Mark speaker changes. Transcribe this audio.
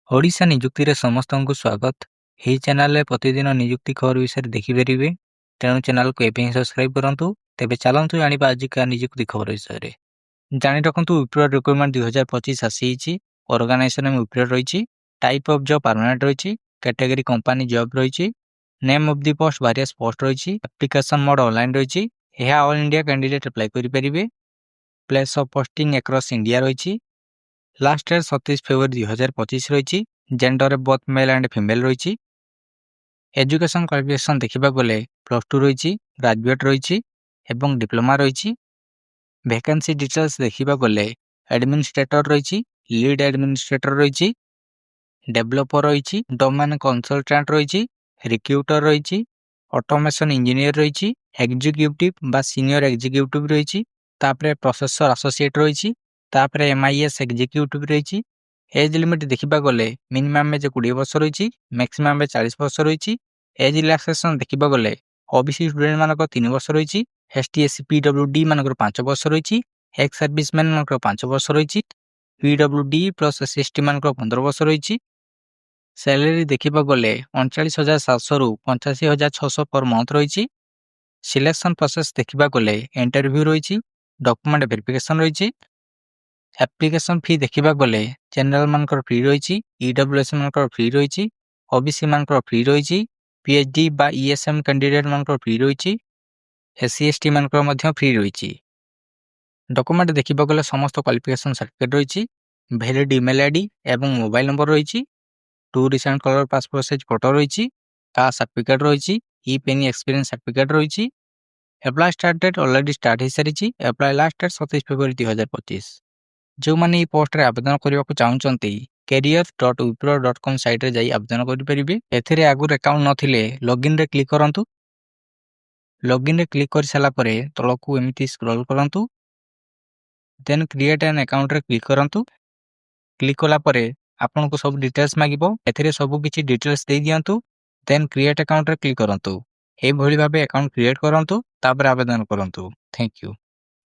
Speaker 1: ओडिशा निजुक्ति समस्तଙ୍କୁ स्वागत। ଏହି ଚ୍ୟାନେଲରେ ପ୍ରତିଦିନ ନିଯୁକ୍ତି ଖବର ବିଷୟରେ ଦେଖିପାରିବେ। ତେଣୁ ଚ୍ୟାନେଲକୁ ଏବେ ହିଁ ସବସ୍କ୍ରାଇବ୍ କରନ୍ତୁ। ତେବେ ଚାଲନ୍ତୁ ଜାଣିବା ଆଜିକା ନିଯୁକ୍ତି ଖବର ବିଷୟରେ। ଜାଣି ରଖନ୍ତୁ ୱିପ୍ରୋ ରିକ୍ରୁଟମେଣ୍ଟ 2025 ଆସିଯାଇଛି। ଅର୍ଗାନାଇଜେସନ ୱିପ୍ରୋ ରହିଛି। ଟାଇପ୍ ଅଫ୍ ଜବ୍ ପର୍ମାନେଣ୍ଟ ରହିଛି। କ୍ୟାଟେଗୋରୀ କମ୍ପାନୀ ଜବ୍ ରହିଛି। Name of the post various post ରହିଛି। ଆପ୍ଲିକେସନ ମୋଡ୍ ଅନଲାଇନ୍ ରହିଛି। ଏହା ଅଲ୍ ଇଣ୍ଡିଆ କ୍ୟାଣ୍ଡିଡେଟ୍ ଆପ୍ଲାଏ କରିପାରିବେ। Place of posting across India ରହିଛି। ଲାଷ୍ଟ ଡେଟ୍ 27 ଫେବୃଆରୀ 2025 ରହିଛି। Gender both male and female ରହିଛି। Education qualification ଦେଖିବାକୁ ଗଲେ +2 ରହିଛି, ଗ୍ରାଜୁଏଟ୍ ରହିଛି ଏବଂ ଡିପ୍ଲୋମା ରହିଛି। ଭ୍ୟାକେନ୍ସି ଡିଟେଲ୍ସ ଦେଖିବାକୁ ଗଲେ ଆଡମିନିଷ୍ଟ୍ରେଟର ରହିଛି, ଲିଡ୍ ଆଡମିନିଷ୍ଟ୍ରେଟର ରହିଛି, ଡେଭଲପର ରହିଛି, ଡୋମେନ୍ କନସଲଟାଣ୍ଟ ରହିଛି, ରିକ୍ରୁଟର ରହିଛି, ଅଟୋମେସନ ଇଞ୍ଜିନିୟର ରହିଛି, ଏକ୍ଜିକ୍ୟୁଟିଭ ବା ସିନିୟର ଏକ୍ଜିକ୍ୟୁଟିଭ ରହିଛି, ତାପରେ ପ୍ରୋଫେସର ଆସୋସିଏଟ୍ ରହିଛି, ତାପରେ MIS ଏକ୍ଜିକ୍ୟୁଟିଭ ରହିଛି। ଏଜ୍ ଲିମିଟ୍ ଦେଖିବାକୁ ଗଲେ ମିନିମମ୍ ଏଜ୍ 20 ବର୍ଷ ରହିଛି, ମ୍ୟାକ୍ସିମମ୍ ଏଜ୍ 40 ବର୍ଷ ରହିଛି। ଏଜ୍ ରିଲାକ୍ସେସନ ଦେଖିବାକୁ ଗଲେ OBC ଷ୍ଟୁଡେଣ୍ଟ ମାନଙ୍କର 3 ବର୍ଷ ରହିଛି, ST SC PWD ମାନଙ୍କର 5 ବର୍ଷ ରହିଛି, ଏକ୍ସ ସର୍ଭିସମ୍ୟାନ ମାନଙ୍କର 5 ବର୍ଷ ରହିଛି, PWD ପ୍ଲସ୍ SC ମାନଙ୍କର 15 ବର୍ଷ ରହିଛି। ସାଲାରୀ ଦେଖିବାକୁ ଗଲେ 39,700 ରୁ 85,600 ପର ମନ୍ଥ ରହିଛି। ସିଲେକ୍ସନ ପ୍ରୋସେସ ଦେଖିବାକୁ ଗଲେ ଇଣ୍ଟରଭ୍ୟୁ ରହିଛି, ଡକୁମେଣ୍ଟ ଭେରିଫିକେସନ ରହିଛି। ଆପ୍ଲିକେସନ ଫି ଦେଖିବାକୁ ଗଲେ ଜେନେରାଲ ମାନଙ୍କର ଫ୍ରି ରହିଛି, EWS ମାନଙ୍କର ଫ୍ରି ରହିଛି, OBC ମାନଙ୍କର ଫ୍ରି ରହିଛି, PhD ବା ESM କ୍ୟାଣ୍ଡିଡେଟ୍ ମାନଙ୍କର ଫ୍ରି ରହିଛି, SC ST ମାନଙ୍କର ମଧ୍ୟ ଫ୍ରି ରହିଛି। ଡକୁମେଣ୍ଟ ଦେଖିବାକୁ ଗଲେ ସମସ୍ତ କ୍ୱାଲିଫିକେସନ ସାର୍ଟିଫିକେଟ୍ ରହିଛି, ଭ୍ୟାଲିଡ୍ ଇମେଲ୍ ଆଇଡି ଏବଂ ମୋବାଇଲ ନମ୍ବର ରହିଛି, 2 recent colour passport size photo ରହିଛି, କାଷ୍ଟ ସାର୍ଟିଫିକେଟ୍ ରହିଛି, ଇପେନି ଏକ୍ସପିରିଏନ୍ସ ସାର୍ଟିଫିକେଟ୍ ରହିଛି। Apply start date already start ହେଇସାରିଛି। Apply last date 27 February 2025। ଯେଉଁମାନେ ଏହି ପୋଷ୍ଟରେ ଆବେଦନ କରିବାକୁ ଚାହୁଁଛନ୍ତି career.wipro.com ସାଇଟ୍ରେ ଯାଇ ଆବେଦନ କରିପାରିବେ। ଏଥିରେ ଆଗରୁ ଆକାଉଣ୍ଟ ନଥିଲେ ଲଗ୍ଇନ୍ରେ କ୍ଲିକ୍ କରନ୍ତୁ। ଲଗ୍ଇନ୍ରେ କ୍ଲିକ୍ କରିସାରିଲା ପରେ ତଳକୁ ଏମିତି ସ୍କ୍ରୋଲ କରନ୍ତୁ। ଦେନ୍ କ୍ରିଏଟ୍ ଆନ୍ ଆକାଉଣ୍ଟରେ କ୍ଲିକ୍ କରନ୍ତୁ। କ୍ଲିକ୍ କଲା ପରେ ଆପଣଙ୍କୁ ସବୁ ଡିଟେଲ୍ସ ମାଗିବ। ଏଥିରେ ସବୁ କିଛି ଡିଟେଲ୍ସ ଦେଇ ଦିଅନ୍ତୁ। ଦେନ୍ କ୍ରିଏଟ୍ ଆକାଉଣ୍ଟରେ କ୍ଲିକ୍ କରନ୍ତୁ। ଏହିଭଳି ଭାବେ ଆକାଉଣ୍ଟ କ୍ରିଏଟ୍ କରନ୍ତୁ, ତାପରେ ଆବେଦନ କରନ୍ତୁ। Thank you.